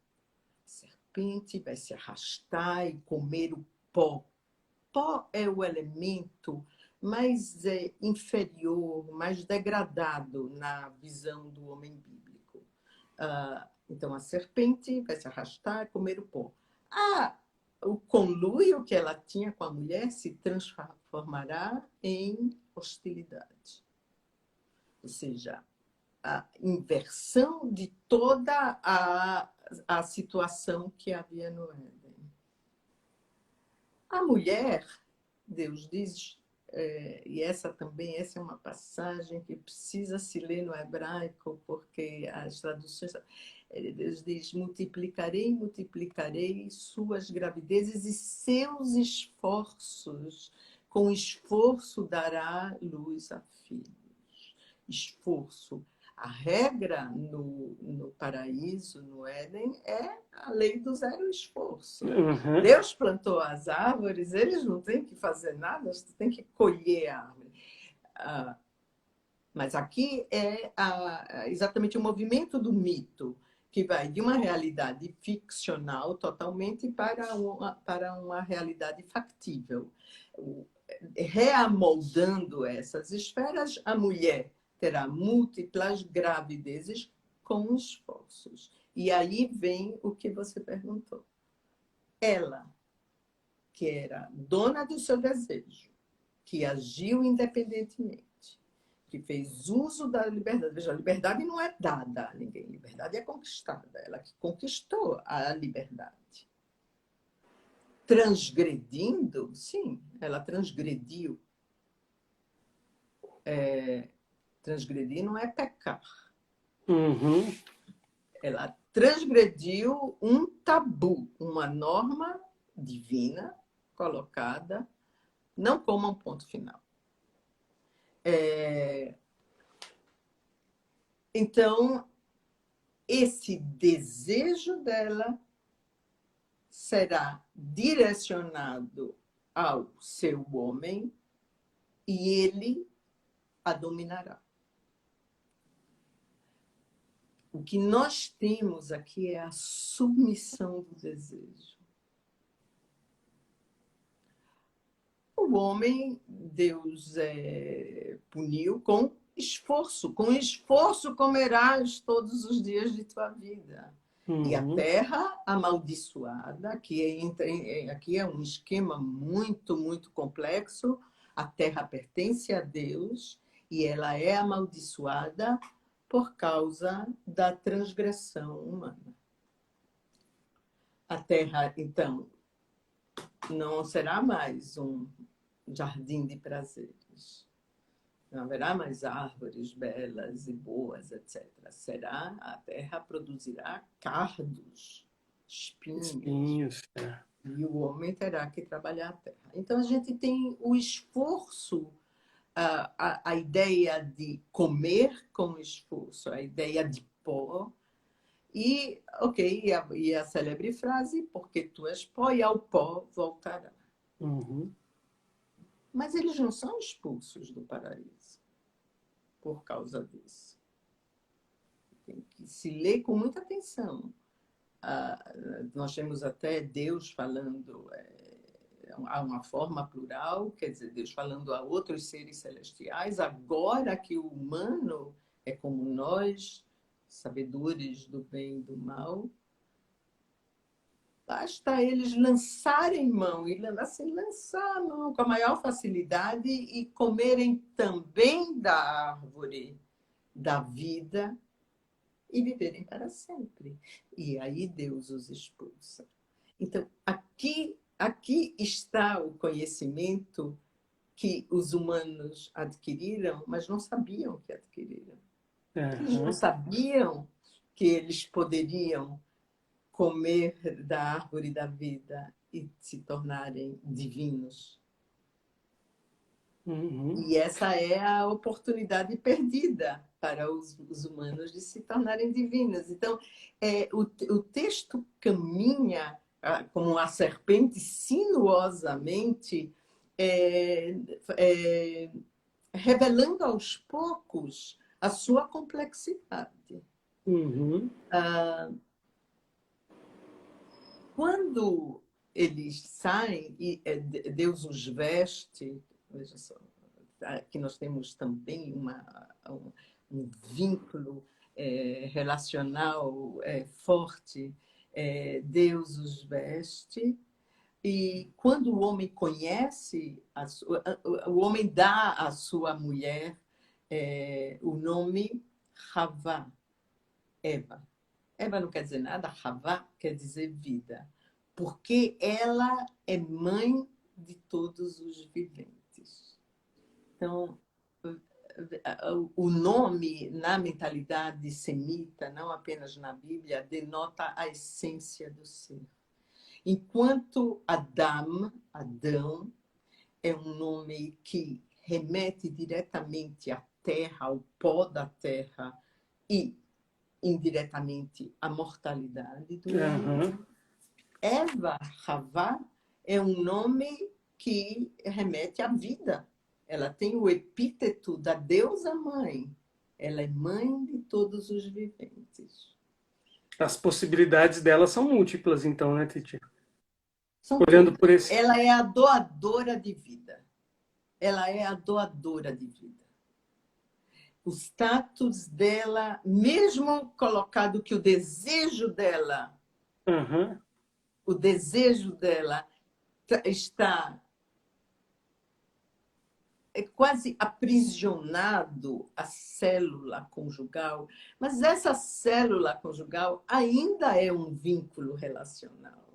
Speaker 2: serpente vai se arrastar e comer o pó. Pó é o elemento mais inferior, mais degradado na visão do homem bíblico. Então, a serpente vai se arrastar e comer o pó. O conluio que ela tinha com a mulher se transformará em hostilidade. Ou seja, a inversão de toda a situação que havia no Éden. A mulher, Deus diz, e essa é uma passagem que precisa se ler no hebraico, porque as traduções... Deus diz, multiplicarei suas gravidezes e seus esforços. Com esforço dará luz a filhos. Esforço. A regra no paraíso, no Éden, é a lei do zero esforço.
Speaker 1: Uhum.
Speaker 2: Deus plantou as árvores, eles não têm que fazer nada, eles têm que colher a árvore. Mas aqui é exatamente o movimento do mito, que vai de uma realidade ficcional totalmente para uma realidade factível. Reamoldando essas esferas, a mulher terá múltiplas gravidezes com esforços. E aí vem o que você perguntou. Ela, que era dona do seu desejo, que agiu independentemente, que fez uso da liberdade. Veja, a liberdade não é dada a ninguém, a liberdade é conquistada. Ela que conquistou a liberdade. Transgredindo, sim, ela transgrediu. Transgredir não é pecar.
Speaker 1: Uhum.
Speaker 2: Ela transgrediu um tabu, uma norma divina colocada, não como um ponto final. Então, esse desejo dela será direcionado ao seu homem e ele a dominará. O que nós temos aqui é a submissão do desejo. O homem, Deus puniu com esforço. Com esforço comerás todos os dias de tua vida. E a
Speaker 1: Uhum.
Speaker 2: terra amaldiçoada, aqui é um esquema muito, muito complexo. A terra pertence a Deus e ela é amaldiçoada por causa da transgressão humana. A terra, então, não será mais um jardim de prazeres. Não haverá mais árvores belas e boas, etc. A terra produzirá cardos, espinhos,
Speaker 1: Espinhos. É.
Speaker 2: e o homem terá que trabalhar a terra. Então, a gente tem o esforço, a ideia de comer com esforço, a ideia de pó, e, ok, e a célebre frase, porque tu és pó e ao pó voltará.
Speaker 1: Uhum.
Speaker 2: Mas eles não são expulsos do paraíso por causa disso. Tem que se ler com muita atenção. Nós temos até Deus falando, há uma forma plural, quer dizer, Deus falando a outros seres celestiais, agora que o humano é como nós, sabedores do bem e do mal, basta eles lançarem mão, e assim, lançar a mão com a maior facilidade e comerem também da árvore da vida e viverem para sempre. E aí Deus os expulsa. Então, aqui está o conhecimento que os humanos adquiriram, mas não sabiam que adquiriram. Eles não
Speaker 1: Uhum.
Speaker 2: sabiam que eles poderiam comer da árvore da vida e se tornarem divinos.
Speaker 1: Uhum.
Speaker 2: E essa é a oportunidade perdida para os humanos de se tornarem divinos. Então, o texto caminha como a serpente sinuosamente, é, é, revelando aos poucos a sua complexidade.
Speaker 1: Uhum.
Speaker 2: Quando eles saem e Deus os veste, veja só, aqui nós temos também um vínculo relacional forte. Deus os veste e quando o homem conhece, o homem dá à sua mulher o nome Havá, Eva. Eva não quer dizer nada, Havá quer dizer vida, porque ela é mãe de todos os viventes. Então, o nome na mentalidade semita, não apenas na Bíblia, denota a essência do ser. Enquanto Adão, é um nome que remete diretamente à terra, ao pó da terra e indiretamente à mortalidade do homem.
Speaker 1: Uhum.
Speaker 2: Eva, Havá, é um nome que remete à vida. Ela tem o epíteto da deusa mãe. Ela é mãe de todos os viventes.
Speaker 1: As possibilidades dela são múltiplas, então, né, Titi?
Speaker 2: São
Speaker 1: Olhando
Speaker 2: muitas.
Speaker 1: por esse.
Speaker 2: Ela é a doadora de vida. Ela é a doadora de vida. O status dela, mesmo colocado que o desejo dela
Speaker 1: Uhum.
Speaker 2: está quase aprisionado à célula conjugal, mas essa célula conjugal ainda é um vínculo relacional.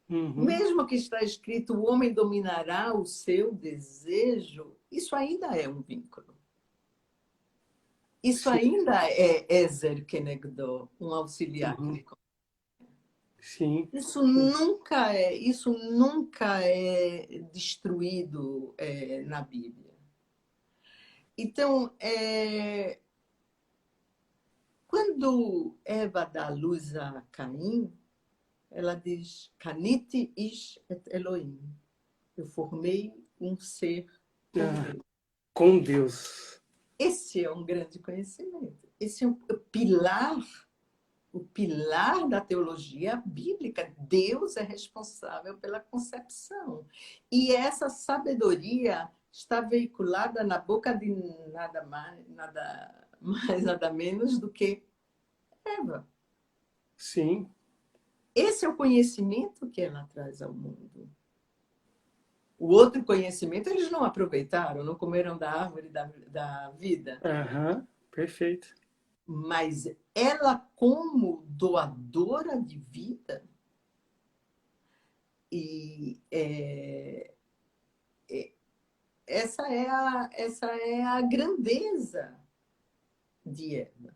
Speaker 1: Uhum.
Speaker 2: Mesmo que está escrito o homem dominará o seu desejo, isso ainda é um vínculo. Isso
Speaker 1: Sim.
Speaker 2: ainda é Ezer Kenegdo, um auxiliar que
Speaker 1: Uhum.
Speaker 2: lhe...
Speaker 1: Sim.
Speaker 2: Isso nunca é destruído na Bíblia. Então, quando Eva dá luz a Caim, ela diz: Caniti ish et Elohim. Eu formei um ser com
Speaker 1: Ah,
Speaker 2: Deus.
Speaker 1: com Deus.
Speaker 2: Esse é um grande conhecimento. Esse é um pilar o pilar da teologia bíblica. Deus é responsável pela concepção. E essa sabedoria está veiculada na boca de nada menos do que Eva.
Speaker 1: Sim.
Speaker 2: Esse é o conhecimento que ela traz ao mundo. O outro conhecimento eles não aproveitaram, não comeram da árvore da vida.
Speaker 1: Aham, perfeito.
Speaker 2: Mas ela, como doadora de vida, e essa é a grandeza de Eva.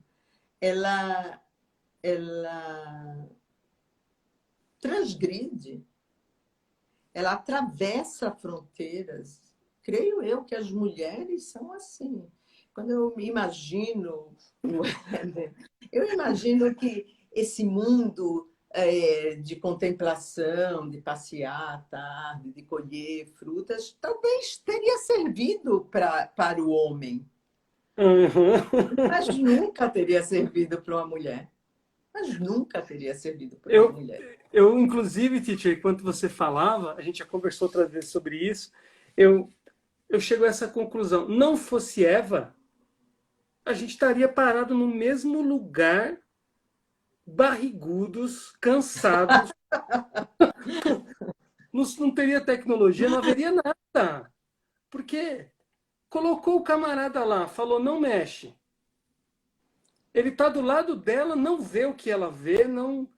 Speaker 2: Ela transgride, ela atravessa fronteiras. Creio eu que as mulheres são assim. Quando eu me imagino o Éden, eu imagino que esse mundo de contemplação, de passear à tarde, de colher frutas, talvez teria servido para o homem,
Speaker 1: Aham.
Speaker 2: mas nunca teria servido para uma mulher. Mas nunca teria servido para uma
Speaker 1: Eu,
Speaker 2: mulher.
Speaker 1: inclusive, teacher, enquanto você falava, a gente já conversou outras vezes sobre isso, eu, eu chego a essa conclusão. Não fosse Eva, a gente estaria parado no mesmo lugar, barrigudos, cansados. Não teria tecnologia, não haveria nada. Porque colocou o camarada lá, falou, não mexe. Ele está do lado dela, não vê o que ela vê, não,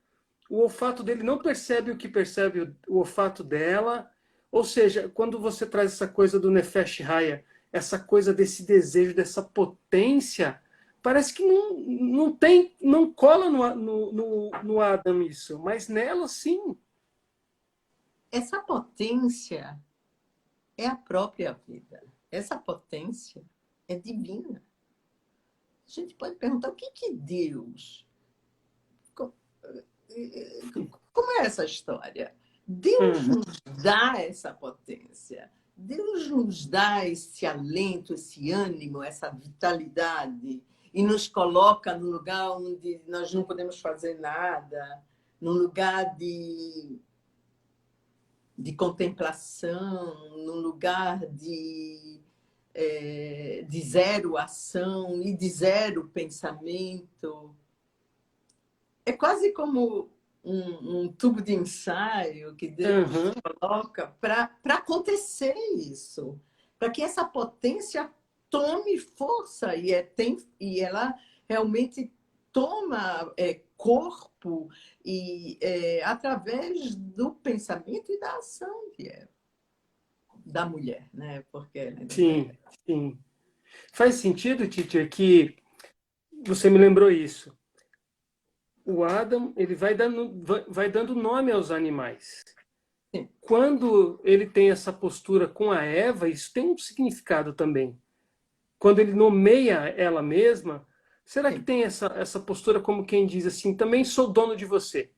Speaker 1: o olfato dele não percebe o que percebe o olfato dela. Ou seja, quando você traz essa coisa do Nefesh Haya, essa coisa desse desejo, dessa potência, parece que não tem, não cola no Adam isso, mas nela sim.
Speaker 2: Essa potência é a própria vida. Essa potência é divina. A gente pode perguntar o que Deus. Como é essa história? Deus
Speaker 1: Uhum.
Speaker 2: nos dá essa potência. Deus nos dá esse alento, esse ânimo, essa vitalidade e nos coloca num lugar onde nós não podemos fazer nada, num lugar de contemplação, num lugar de zero ação e de zero pensamento. É quase como um tubo de ensaio que Deus
Speaker 1: Uhum.
Speaker 2: coloca para acontecer isso, para que essa potência tome força e ela realmente toma corpo através do pensamento e da ação da mulher, né? Porque ela é da
Speaker 1: Sim,
Speaker 2: mulher.
Speaker 1: sim. Faz sentido, teacher, que você me lembrou isso. O Adam, ele vai dando nome aos animais.
Speaker 2: Sim,
Speaker 1: Quando ele tem essa postura com a Eva, isso tem um significado também. Quando ele nomeia ela mesma, será que
Speaker 2: sim.
Speaker 1: tem essa postura como quem diz assim, também sou dono de você,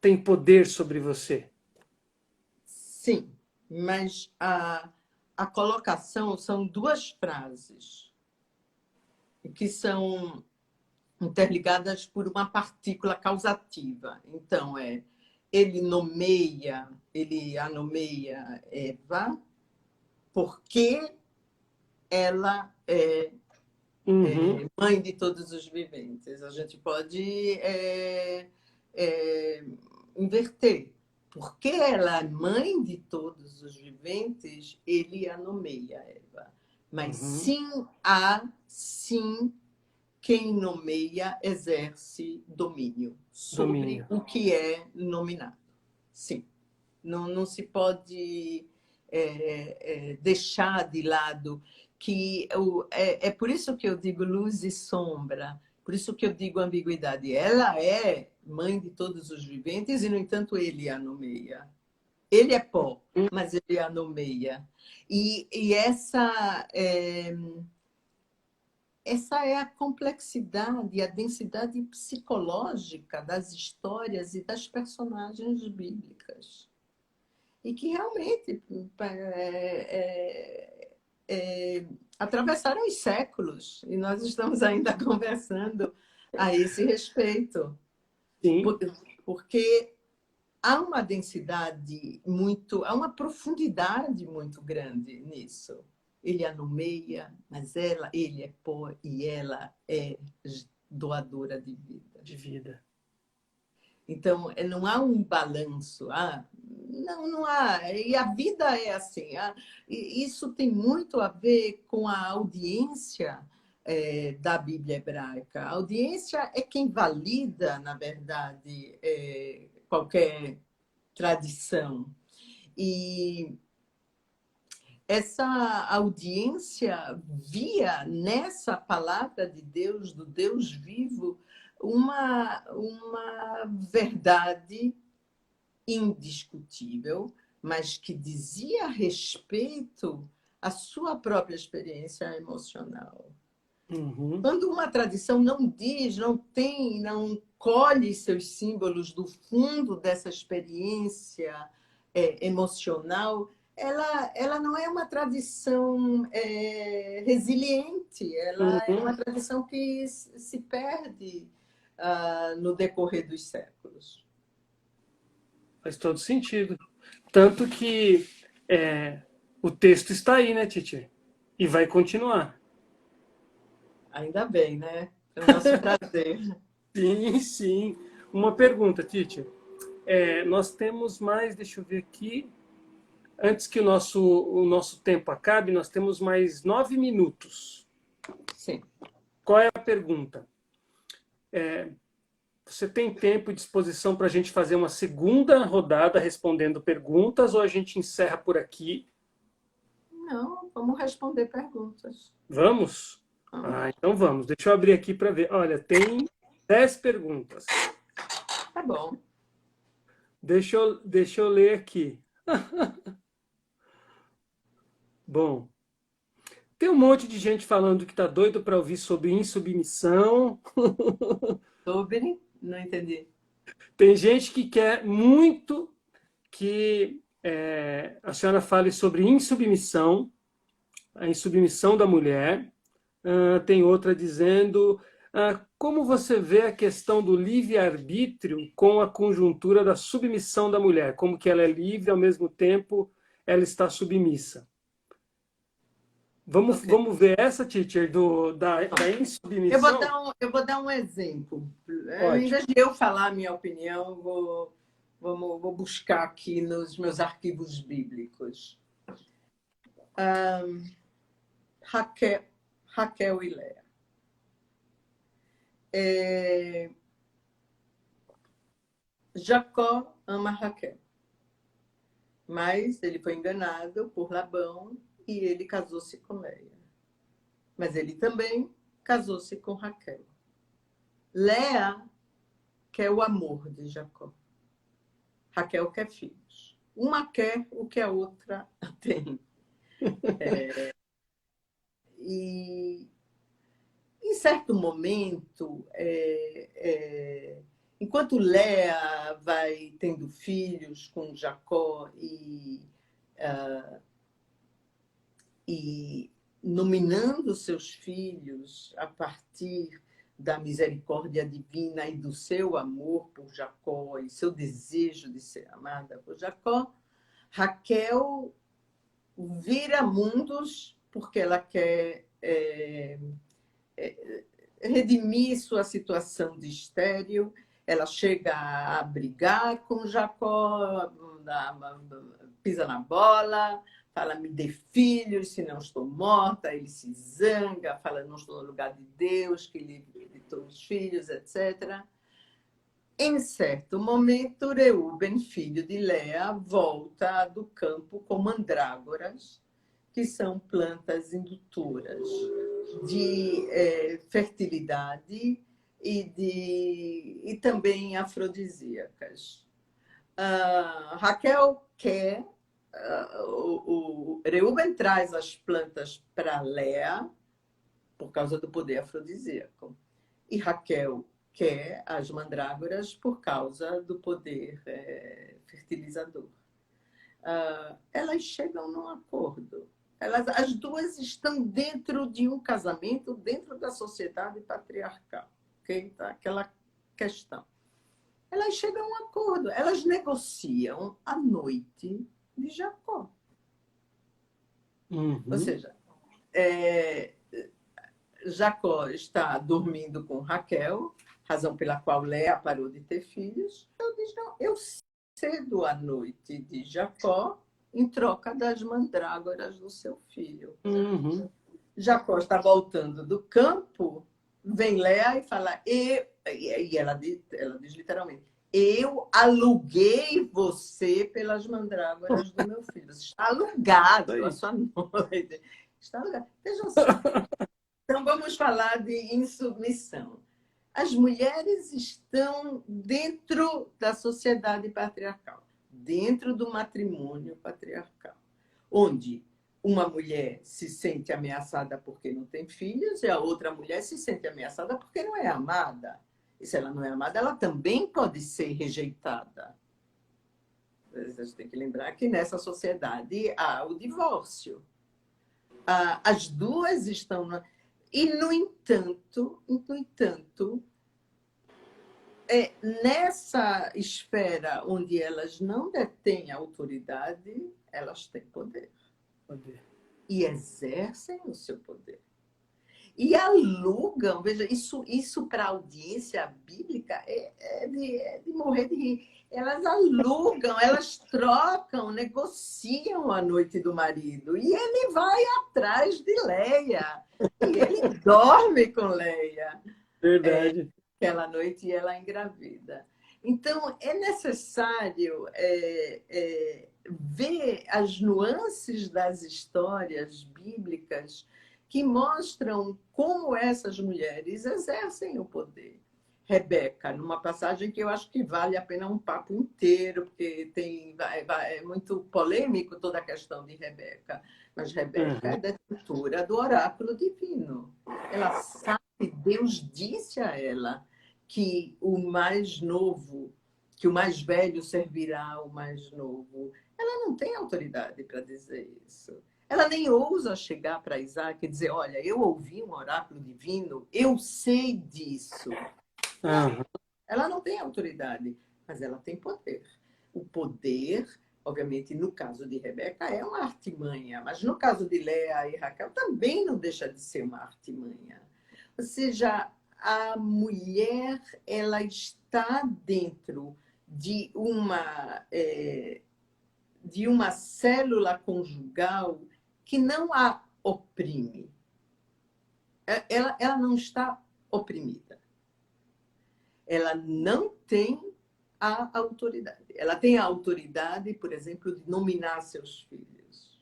Speaker 1: tem poder sobre você?
Speaker 2: Sim, mas a colocação são duas frases que são interligadas por uma partícula causativa. Então, ele a nomeia Eva porque ela é
Speaker 1: Uhum,
Speaker 2: mãe de todos os viventes. A gente pode é, inverter. Porque ela é mãe de todos os viventes, ele a nomeia Eva. Mas
Speaker 1: uhum,
Speaker 2: sim, quem nomeia exerce domínio sobre
Speaker 1: domínio.
Speaker 2: o que é nominado. Sim. Não se pode deixar de lado que é por isso que eu digo luz e sombra, por isso que eu digo ambiguidade. Ela é mãe de todos os viventes e, no entanto, ele a nomeia. Ele é pó, mas ele a nomeia. E essa é a complexidade, a densidade psicológica das histórias e das personagens bíblicas. E que realmente atravessaram os séculos. E nós estamos ainda conversando a esse respeito.
Speaker 1: Sim.
Speaker 2: Porque há uma densidade muito, há uma profundidade muito grande nisso. Ele a nomeia, mas ele é pó e ela é doadora de vida.
Speaker 1: De vida.
Speaker 2: Então, não há um balanço. Não há. E a vida é assim. E isso tem muito a ver com a audiência da Bíblia hebraica. A audiência é quem valida, na verdade, qualquer tradição. E essa audiência via nessa palavra de Deus, do Deus vivo, uma verdade indiscutível, mas que dizia respeito à sua própria experiência emocional.
Speaker 1: Uhum.
Speaker 2: Quando uma tradição não diz, não tem, não colhe seus símbolos do fundo dessa experiência emocional, ela não é uma tradição resiliente, ela é
Speaker 1: Uhum.
Speaker 2: uma tradição que se perde no decorrer dos séculos.
Speaker 1: Faz todo sentido. Tanto que o texto está aí, né, Titi? E vai continuar.
Speaker 2: Ainda bem, né? É o nosso prazer.
Speaker 1: Sim, sim. Uma pergunta, Titi. Nós temos mais, deixa eu ver aqui. Antes que o nosso tempo acabe, nós temos mais 9 minutos.
Speaker 2: Sim.
Speaker 1: Qual é a pergunta? Você tem tempo e disposição para a gente fazer uma segunda rodada respondendo perguntas ou a gente encerra por aqui?
Speaker 2: Não, vamos responder perguntas.
Speaker 1: Vamos?
Speaker 2: Vamos.
Speaker 1: Então vamos. Deixa eu abrir aqui para ver. Olha, tem 10 perguntas.
Speaker 2: Tá bom.
Speaker 1: Deixa eu ler aqui. Bom, tem um monte de gente falando que tá doido para ouvir sobre insubmissão.
Speaker 2: Sobre? Não entendi.
Speaker 1: Tem gente que quer muito que a senhora fale sobre insubmissão, a insubmissão da mulher. Tem outra dizendo como você vê a questão do livre-arbítrio com a conjuntura da submissão da mulher, como que ela é livre, ao mesmo tempo ela está submissa. Vamos,
Speaker 2: Okay.
Speaker 1: vamos ver essa, teacher, da insubmissão?
Speaker 2: Eu vou dar um exemplo. Em
Speaker 1: Ótimo.
Speaker 2: vez de eu falar a minha opinião, vou buscar aqui nos meus arquivos bíblicos. Raquel e Léa. Jacó ama Raquel, mas ele foi enganado por Labão e ele casou-se com Léa. Mas ele também casou-se com Raquel. Léa quer o amor de Jacó. Raquel quer filhos. Uma quer o que a outra tem. E em certo momento, enquanto Léa vai tendo filhos com Jacó e nominando seus filhos a partir da misericórdia divina e do seu amor por Jacó e seu desejo de ser amada por Jacó, Raquel vira mundos porque ela quer redimir sua situação de estéril. Ela chega a brigar com Jacó, pisa na bola, fala, me dê filhos, senão estou morta. Ele se zanga, fala, não estou no lugar de Deus, que lhe deu os filhos, etc. Em certo momento, Reuben, filho de Léa, volta do campo com mandrágoras, que são plantas indutoras de fertilidade e também afrodisíacas. Raquel quer, o Reuben traz as plantas para Léa por causa do poder afrodisíaco. E Raquel quer as mandrágoras por causa do poder fertilizador. Elas chegam num acordo. As duas estão dentro de um casamento, dentro da sociedade patriarcal. ok? Tá aquela questão. Elas chegam a um acordo, elas negociam a noite de Jacó. Ou
Speaker 1: Uhum.
Speaker 2: seja, Jacó está dormindo com Raquel, razão pela qual Léa parou de ter filhos. Então diz, não, eu cedo a noite de Jacó em troca das mandrágoras do seu filho.
Speaker 1: Uhum.
Speaker 2: Jacó está voltando do campo, vem Léa e fala, ela diz literalmente, eu aluguei você pelas mandrágoras do meu filho. Você está alugado, a sua noite. Está alugado. Vejam só. Então, vamos falar de insubmissão. As mulheres estão dentro da sociedade patriarcal, dentro do matrimônio patriarcal, onde uma mulher se sente ameaçada porque não tem filhos e a outra mulher se sente ameaçada porque não é amada. E se ela não é amada, ela também pode ser rejeitada. A gente tem que lembrar que nessa sociedade há o divórcio. As duas estão... E, no entanto, nessa esfera onde elas não detêm autoridade, elas têm poder. E exercem o seu poder. E alugam, veja, isso para a audiência bíblica é de morrer de rir. Elas alugam, elas trocam, negociam a noite do marido. E ele vai atrás de Leia. E ele dorme com Leia.
Speaker 1: Verdade.
Speaker 2: Aquela noite e ela engravida. Então, é necessário ver as nuances das histórias bíblicas que mostram como essas mulheres exercem o poder. Rebeca, numa passagem que eu acho que vale a pena um papo inteiro, porque é muito polêmico toda a questão de Rebeca, mas Rebeca é detentora do oráculo divino. Ela sabe, Deus disse a ela que o mais novo, que o mais velho servirá ao mais novo. Ela não tem autoridade para dizer isso. Ela nem ousa chegar para Isaac e dizer, olha, eu ouvi um oráculo divino, eu sei disso. Ela não tem autoridade, mas ela tem poder. O poder, obviamente, no caso de Rebeca, é uma artimanha, mas no caso de Léa e Raquel também não deixa de ser uma artimanha. Ou seja, a mulher ela está dentro de uma célula conjugal que não a oprime. Ela não está oprimida. Ela não tem a autoridade. Ela tem a autoridade, por exemplo, de nominar seus filhos.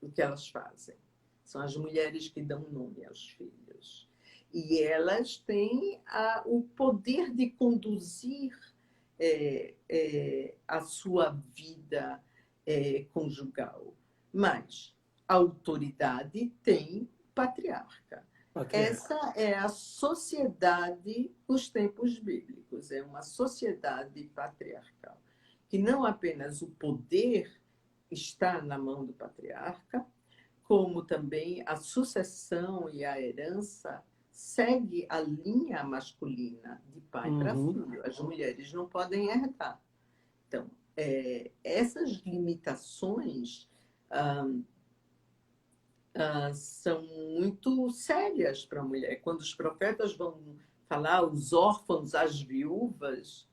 Speaker 2: O que elas fazem? São as mulheres que dão nome aos filhos. E elas têm o poder de conduzir a sua vida conjugal. Mas a autoridade tem patriarca. Essa é a sociedade nos tempos bíblicos. É uma sociedade patriarcal. Que não apenas o poder está na mão do patriarca, como também a sucessão e a herança segue a linha masculina, de pai para filho. As mulheres não podem herdar. Então, essas limitações são muito sérias para a mulher. Quando os profetas vão falar os órfãos, as viúvas,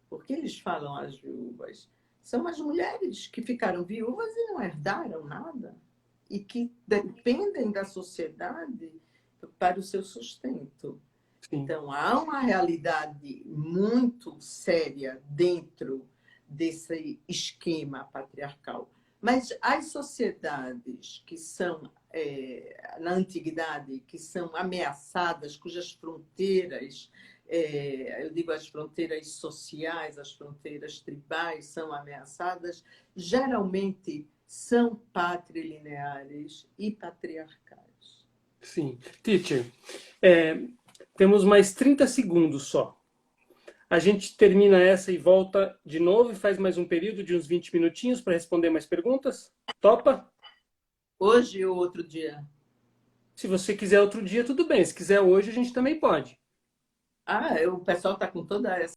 Speaker 2: por que eles falam as viúvas? São as mulheres que ficaram viúvas e não herdaram nada e que dependem da sociedade para o seu sustento. Sim. Então, há uma realidade muito séria dentro desse esquema patriarcal. Mas as sociedades que são, na antiguidade, que são ameaçadas, cujas fronteiras, eu digo as fronteiras sociais, as fronteiras tribais são ameaçadas, geralmente são patrilineares e patriarcais.
Speaker 1: Sim. Teacher, temos mais 30 segundos só. A gente termina essa e volta de novo e faz mais um período de uns 20 minutinhos para responder mais perguntas? Topa?
Speaker 2: Hoje ou outro dia?
Speaker 1: Se você quiser outro dia, tudo bem. Se quiser hoje, a gente também pode.
Speaker 2: O pessoal está com toda essa